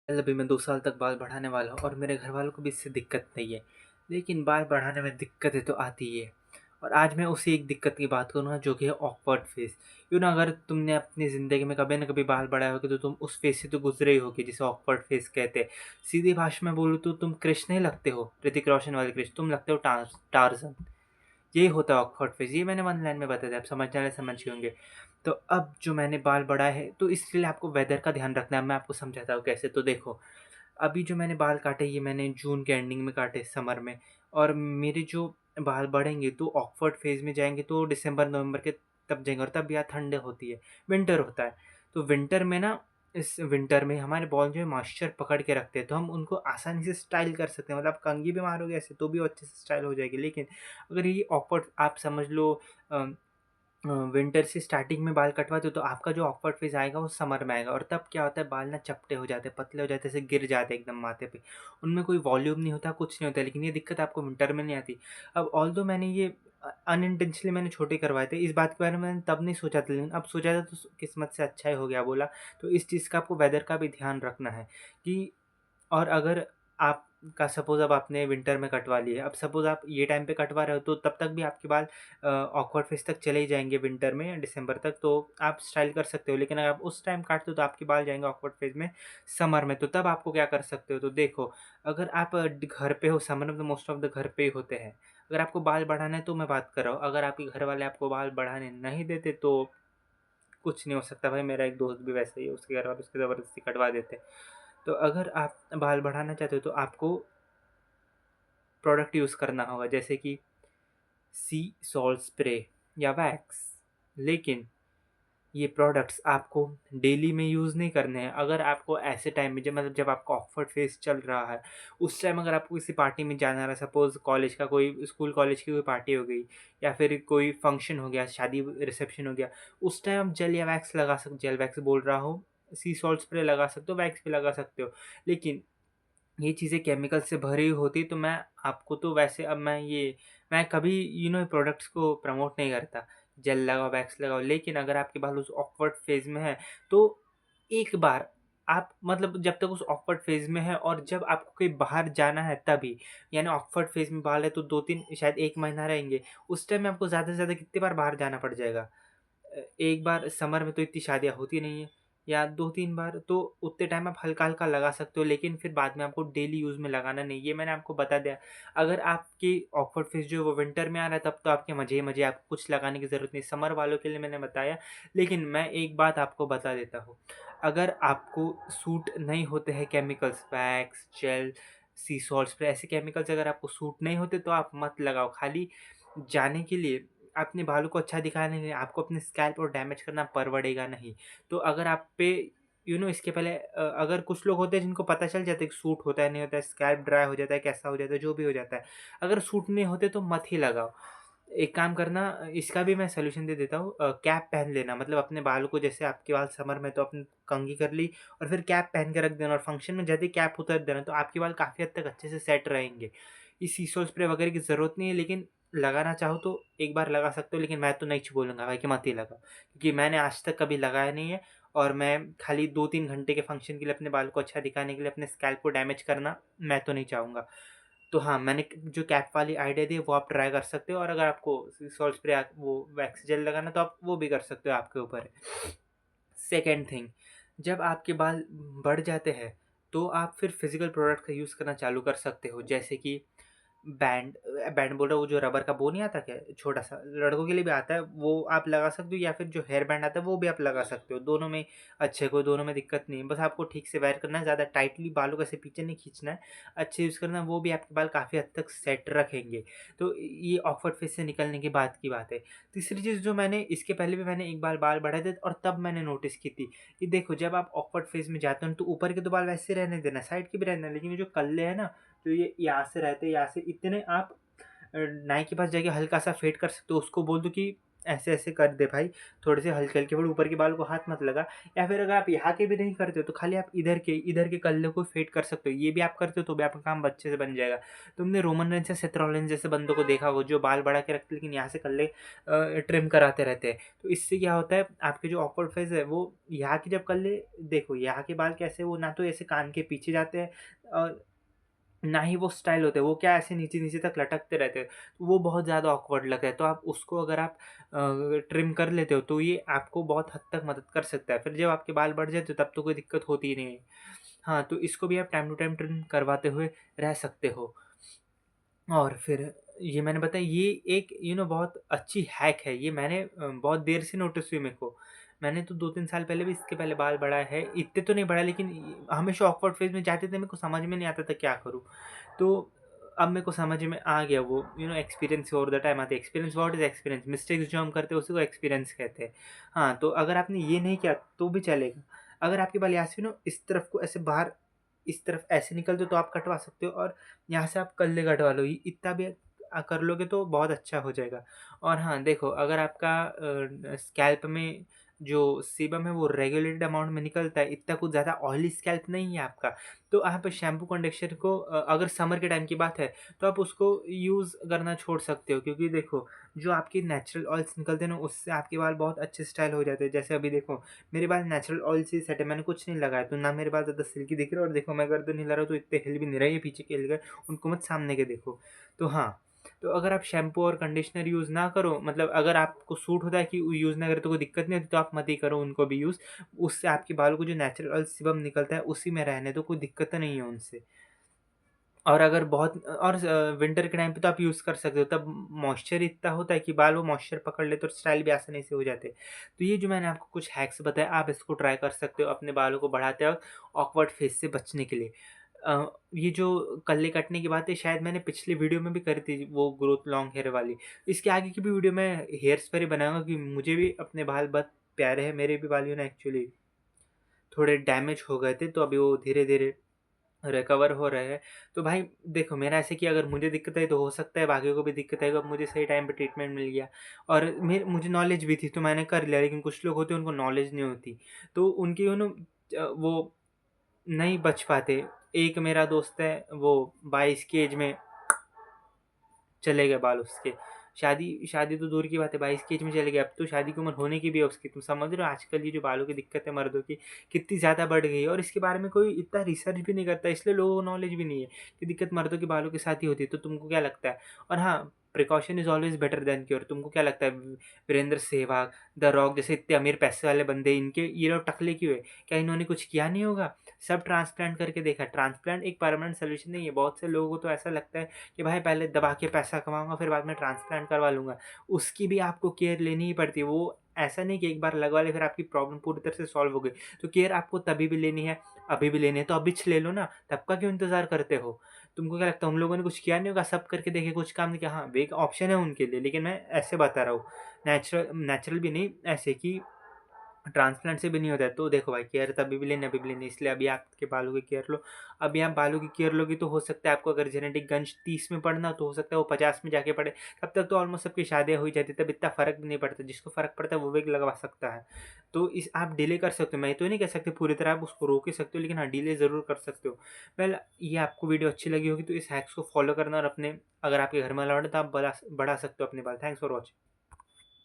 अभी मैं 2 साल तक बाल बढ़ाने वाला हूँ और मेरे घरवालों को भी इससे दिक्कत नहीं है। लेकिन बाल बढ़ाने में दिक्कतें तो आती ही है। और आज मैं उसी एक दिक्कत की बात करूँगा जो कि है ऑकवर्ड फेस। अगर तुमने अपनी ज़िंदगी में कभी न कभी बाल बढ़ाए होंगे तो तुम उस फेस से तो गुज़रे ही होगे जिसे ऑकवर्ड फेस कहते हैं। सीधी भाषा में बोलूँ तो तुम कृष नहीं लगते हो, ऋतिक रोशन वाले कृष, तुम लगते हो टार्ज़न। ये होता है ऑकवर्ड फेज़, ये मैंने वन लाइन में बता दिया, आप समझने वाले समझ गए होंगे। तो अब जो मैंने बाल बढ़ाए हैं, तो इसके लिए आपको वेदर का ध्यान रखना है, मैं आपको समझाता हूँ कैसे। तो देखो, अभी जो मैंने बाल काटे ये मैंने जून के एंडिंग में काटे समर में, और मेरे जो बाल बढ़ेंगे तो ऑकवर्ड फेज़ में जाएँगे तो दिसंबर-नवंबर के तब जाएँगे, और तब यहाँ ठंड होती है, विंटर होता है। तो विंटर में ना, इस विंटर में हमारे बाल जो है मॉइस्चर पकड़ के रखते हैं, तो हम उनको आसानी से स्टाइल कर सकते हैं। मतलब कंघी भी मारोगे ऐसे तो भी वो अच्छे से स्टाइल हो जाएगी। लेकिन अगर ये ऑकवर्ड आप समझ लो, अ विंटर से स्टार्टिंग में बाल कटवाते हो तो आपका जो ऑकवर्ड फेज़ आएगा वो समर में आएगा, और तब क्या होता है, बाल ना चपटे हो जाते हैं, पतले हो जाते हैं, ऐसे गिर जाते हैं एकदम माथे पे। उनमें कोई वॉल्यूम नहीं होता, कुछ नहीं होता, लेकिन ये दिक्कत आपको विंटर में नहीं आती। अब ऑल्दो मैंने ये अनइंटेंशनली मैंने छोटे करवाए थे, इस बात के बारे में मैंने तब नहीं सोचा था, लेकिन अब सोचा था तो किस्मत से अच्छा ही हो गया बोला। तो इस चीज़ का आपको वेदर का भी ध्यान रखना है कि, और अगर आपका सपोज़ अब आपने विंटर में कटवा लिए, अब सपोज़ आप ये टाइम पे कटवा रहे हो तो तब तक भी आपके बाल ऑकवर्ड फेज़ तक चले ही जाएँगे विंटर में, दिसंबर तक, तो आप स्टाइल कर सकते हो। लेकिन अगर आप उस टाइम काटते हो तो आपके बाल जाएँगे ऑकवर्ड फेज़ में समर में, तो तब आपको क्या कर सकते हो? तो देखो, अगर आप घर पे हो, समर में तो मोस्ट ऑफ द घर पे ही होते हैं। अगर आपको बाल बढ़ाना है तो मैं बात कर रहा हूँ, अगर आपके घर वाले आपको बाल बढ़ाने नहीं देते तो कुछ नहीं हो सकता भाई। मेरा एक दोस्त भी वैसा ही है, उसके घर वाले उसकी ज़बरदस्ती कटवा देते हैं। तो अगर आप बाल बढ़ाना चाहते हो तो आपको प्रोडक्ट यूज़ करना होगा, जैसे कि सी सॉल्ट स्प्रे या वैक्स। लेकिन ये प्रोडक्ट्स आपको डेली में यूज़ नहीं करने हैं। अगर आपको ऐसे टाइम में, जब मतलब जब आपका ऑकवर्ड फेज़ चल रहा है, उस टाइम अगर आपको किसी पार्टी में जाना रहा, सपोज़ कॉलेज का कोई, स्कूल कॉलेज की कोई पार्टी हो गई, या फिर कोई फंक्शन हो गया, शादी रिसेप्शन हो गया, उस टाइम आप जेल या वैक्स लगा सक जेल वैक्स बोल रहा हूँ, सी सॉल्ट स्प्रे लगा सकते हो, वैक्स भी लगा सकते हो। लेकिन ये चीज़ें केमिकल से भरी हुई होती, तो मैं आपको तो वैसे, अब मैं कभी प्रोडक्ट्स को प्रमोट नहीं करता, जेल लगाओ, वैक्स लगाओ। लेकिन अगर आपके बाल उस ऑकवर्ड फेज़ में है, तो एक बार आप, मतलब जब तक उस ऑकवर्ड फेज़ में है और जब आपको कहीं बाहर जाना है तभी, यानी ऑकवर्ड फेज़ में बाल है तो 2-3 शायद 1 महीना रहेंगे, उस टाइम में आपको ज़्यादा से ज़्यादा कितनी बार बाहर जाना पड़ जाएगा? एक बार समर में तो इतनी शादियाँ होती नहीं है, या 2-3 बार, तो उतने टाइम आप हल्का-हल्का लगा सकते हो, लेकिन फिर बाद में आपको डेली यूज़ में लगाना नहीं, ये मैंने आपको बता दिया। अगर आपकी ऑकवर्ड फेज़ जो है वो विंटर में आ रहा है तब तो आपके मज़े ही मज़े, आपको कुछ लगाने की ज़रूरत नहीं। समर वालों के लिए मैंने बताया। लेकिन मैं एक बात आपको बता देता हूँ, अगर आपको सूट नहीं होते हैं chemicals, wax, gel, sea salt spray, ऐसे केमिकल्स अगर आपको सूट नहीं होते तो आप मत लगाओ। खाली जाने के लिए, अपने बालों को अच्छा दिखाने के लिए, आपको अपने स्कैल्प को डैमेज करना परवड़ेगा नहीं। तो अगर आप पे इसके पहले अगर कुछ लोग होते हैं जिनको पता चल जाता है कि सूट होता है, नहीं होता है, स्कैल्प ड्राई हो जाता है, कैसा हो जाता है, जो भी हो जाता है। अगर सूट नहीं होते तो मत ही लगाओ। एक काम करना, इसका भी मैं सॉल्यूशन दे देता हूँ, कैप पहन लेना, मतलब अपने बालों को, जैसे आपके बाल समर में तो अपनी कंघी कर ली और फिर कैप पहन के रख देना, और फंक्शन में जैसे ही कैप उतार देना तो आपके बाल काफ़ी हद तक अच्छे से सेट रहेंगे। ये सीसो स्प्रे वगैरह की ज़रूरत नहीं है, लेकिन लगाना चाहो तो एक बार लगा सकते हो, लेकिन मैं तो नहीं बोलूँगा भाई कि मत ही लगाओ, क्योंकि मैंने आज तक कभी लगाया नहीं है, और मैं खाली 2-3 घंटे के फंक्शन के लिए अपने बाल को अच्छा दिखाने के लिए अपने स्कैल्प को डैमेज करना मैं तो नहीं चाहूँगा। तो हाँ, मैंने जो कैप वाली आइडिया दी है वो आप ट्राई कर सकते हो, और अगर आपको सॉल्ट स्प्रे वो वैक्स जेल लगाना तो आप वो भी कर सकते हो, आपके ऊपर है। सेकंड थिंग, जब आपके बाल बढ़ जाते हैं, तो आप फिर फिज़िकल प्रोडक्ट का यूज़ करना चालू कर सकते हो, जैसे कि बैंड बोल रहा हूँ, वो जो रबर का वो नहीं आता क्या, छोटा-सा, लड़कों के लिए भी आता है, वो आप लगा सकते हो, या फिर जो हेयर बैंड आता है वो भी आप लगा सकते हो। दोनों में अच्छे, कोई दोनों में दिक्कत नहीं है। बस आपको ठीक से वेयर करना है, ज़्यादा टाइटली बालों को ऐसे पीछे नहीं खींचना है, अच्छे यूज़ करना है, वो भी आपके बाल काफ़ी हद तक सेट रखेंगे। तो ये ऑकवर्ड फेज़ से निकलने के बाद की बात है। तीसरी चीज़, जो मैंने इसके पहले भी मैंने एक बार बाल बढ़ाए थे और तब मैंने नोटिस की थी, कि देखो, जब आप ऑकवर्ड फेज़ में जाते हो तो ऊपर के तो बाल वैसे रहने देना, साइड के भी रहने देना, लेकिन ये जो कल्ले हैं ना, तो ये यहाँ से रहते हैं, यहाँ से इतने आप नाई के पास जाके हल्का-सा फेड कर सकते हो, उसको बोल दो कि ऐसे-ऐसे कर दे भाई, थोड़े से हल्के-हल्के बाल, ऊपर के बाल को हाथ मत लगा। या फिर अगर आप यहाँ के भी नहीं करते हो तो खाली आप इधर के कल्ले को फेड कर सकते हो। ये भी आप करते हो तो भी आपका काम अच्छे से बन जाएगा। तुमने रोमन रेंज या सेथ रॉलिन्स जैसे बंदों को देखा होगा जो बाल बढ़ा के रखते हैं लेकिन यहाँ से कल्ले ट्रिम कराते रहते हैं। तो इससे क्या होता है, आपके जो ऑकवर्ड फेस है वो यहाँ के जब कल्ले देखो, यहाँ के बाल कैसे, वो ना तो ऐसे कान के पीछे जाते हैं और ना ही वो स्टाइल होते हैं, वो क्या ऐसे नीचे-नीचे तक लटकते रहते हैं, तो वो बहुत ज़्यादा ऑकवर्ड लगता है। तो आप उसको अगर आप ट्रिम कर लेते हो तो ये आपको बहुत हद तक मदद कर सकता है। फिर जब आपके बाल बढ़ जाते हो तब तो कोई दिक्कत होती ही नहीं है। हाँ, तो इसको भी आप टाइम टू टाइम ट्रिम करवाते हुए रह सकते हो। और फिर ये मैंने बताया, ये एक बहुत अच्छी हैक है। ये मैंने बहुत देर से नोटिस हुई मेरे को। मैंने तो 2-3 साल पहले भी इसके पहले बाल बढ़ाए हैं। इतने तो नहीं बढ़ाए लेकिन हमेशा ऑकवर्ड फेज़ में जाते थे, मेरे को समझ में नहीं आता था क्या करूँ? तो अब मेरे को समझ में आ गया वो, एक्सपीरियंस ओवर द टाइम आते हैं। Experience, what is experience? Mistakes जो हम करते हैं उसी को एक्सपीरियंस कहते हैं। हाँ, तो अगर आपने ये नहीं किया तो भी चलेगा। अगर आपके बाल यहाँ से इस तरफ को ऐसे बाहर, इस तरफ ऐसे निकलते तो आप कटवा सकते हो, और यहाँ से आप कल्ले कटवा लो। इतना भी कर लोगे तो बहुत अच्छा हो जाएगा। और हाँ, देखो, अगर आपका स्कैल्प में जो सीबम है वो रेगुलेटेड अमाउंट में निकलता है, इतना कुछ ज़्यादा ऑयली स्कैल्प नहीं है आपका, तो आप शैम्पू कंडीशनर को अगर समर के टाइम की बात है तो आप उसको यूज़ करना छोड़ सकते हो, क्योंकि देखो, जो आपके नेचुरल ऑयल्स निकलते हैं ना उससे आपके बाल बहुत अच्छे स्टाइल हो जाते हैं। जैसे अभी देखो, मेरे बाल नेचुरल ऑयल से सेट है, मैंने कुछ नहीं लगाया तो ना मेरे बाल ज़्यादा सिल्की दिख रहे हैं, और देखो मैं गर्दन हिला रहा हूँ तो इतने हिल भी नहीं रहे, ये पीछे के हिल गए, उनको मत सामने के देखो। तो हाँ, तो अगर आप शैम्पू और कंडीशनर यूज़ ना करो, मतलब अगर आपको सूट होता है कि यूज़ ना करें तो कोई दिक्कत नहीं होती, तो आप मत ही करो उनको भी यूज़। उससे आपके बालों को जो नेचुरल सीबम निकलता है उसी में रहने दो, कोई दिक्कत नहीं है उनसे। और अगर बहुत और विंटर के टाइम पे तो आप यूज़ कर सकते हो, तब मॉइस्चर इतना होता है कि बाल वो मॉइस्चर पकड़ लेते, और स्टाइल भी आसानी से हो जाते। तो ये जो मैंने आपको कुछ हैक्स बताए, आप इसको ट्राई कर सकते हो अपने बालों को बढ़ाते वक़्त ऑकवर्ड फेस से बचने के लिए। ये जो कल्ले कटने की बात है शायद मैंने पिछली वीडियो में भी करी थी, वो ग्रोथ लॉन्ग हेयर वाली। इसके आगे की भी वीडियो मैं हेयर्स पर ही बनाऊँगा, कि मुझे भी अपने बाल बहुत प्यारे हैं। मेरे भी बाल एक्चुअली थोड़े डैमेज हो गए थे, तो अभी वो धीरे-धीरे रिकवर हो रहे हैं। तो भाई देखो, मेरा ऐसे कि अगर मुझे दिक्कत आई तो हो सकता है बाकियों को भी दिक्कत आएगी। अब मुझे सही टाइम पे ट्रीटमेंट मिल गया, और मुझे नॉलेज भी थी तो मैंने कर लिया, लेकिन कुछ लोग होते हैं उनको नॉलेज नहीं होती, तो उनकी वो नहीं बच पाते। एक मेरा दोस्त है, वो 22 की एज में चले गए बाल उसके। शादी शादी तो दूर की बात है, 22 की एज में चले गए, अब तो शादी की उम्र होने की भी है उसकी। तुम समझ रहे हो आजकल ये जो बालों की दिक्कत है मर्दों की, कितनी ज़्यादा बढ़ गई है, और इसके बारे में कोई इतना रिसर्च भी नहीं करता, इसलिए लोगों को नॉलेज भी नहीं है कि दिक्कत मर्दों के बालों के साथ ही होती है। तो तुमको क्या लगता है? और हाँ, precaution is always better than cure. तुमको क्या लगता है, वीरेंद्र सहवाग, द रॉक जैसे इतने अमीर पैसे वाले बंदे, इनके ये लोग टकले क्यों है? क्या इन्होंने कुछ किया नहीं होगा? सब ट्रांसप्लांट करके देखा। ट्रांसप्लांट एक परमानेंट सॉल्यूशन नहीं है। बहुत से लोगों को तो ऐसा लगता है कि भाई पहले दबा के पैसा कमाऊँगा फिर बाद में ट्रांसप्लांट करवा लूँगा। उसकी भी आपको केयर लेनी ही पड़ती है। वो ऐसा नहीं कि एक बार लगवा लिए फिर आपकी प्रॉब्लम पूरी तरह से सॉल्व हो गई। तो केयर आपको तभी भी लेनी है, अभी भी लेनी है, तो अभी ले लो ना, तब का क्यों इंतज़ार करते हो? तुमको क्या लगता है उन लोगों ने कुछ किया नहीं होगा? सब करके देखे, कुछ काम नहीं किया। हाँ, वे एक ऑप्शन है उनके लिए, लेकिन मैं ऐसे बता रहा हूँ, नेचुरल नेचुरल भी नहीं, ऐसे कि ट्रांसप्लांट से भी नहीं होता है। तो देखो भाई, केयर तभी भी लेनी, अभी भी लेनी, इसलिए अभी आपके बालों की केयर लो। अभी आप बालों की केयर लोगे तो हो सकता है आपको अगर जेनेटिक गंज 30 में पड़ना तो हो सकता है वो 50 में जाके पड़े। तब तक तो ऑलमोस्ट सबकी शादियाँ हो ही जाती है, तब इतना फ़र्क भी नहीं पड़ता। जिसको फ़र्क पड़ता है वो विग लगवा सकता है। तो इस आप डिले कर सकते हो, मैं तो नहीं कह सकते पूरी तरह आप उसको रोक ही सकते हो, लेकिन हाँ, डिले ज़रूर कर सकते हो। वेल, ये आपको वीडियो अच्छी लगी होगी तो इस हैक्स को फॉलो करना, और अपने, अगर आपके घर में अलाउड है तो आप बढ़ा सकते हो अपने बाल। Thanks for watching.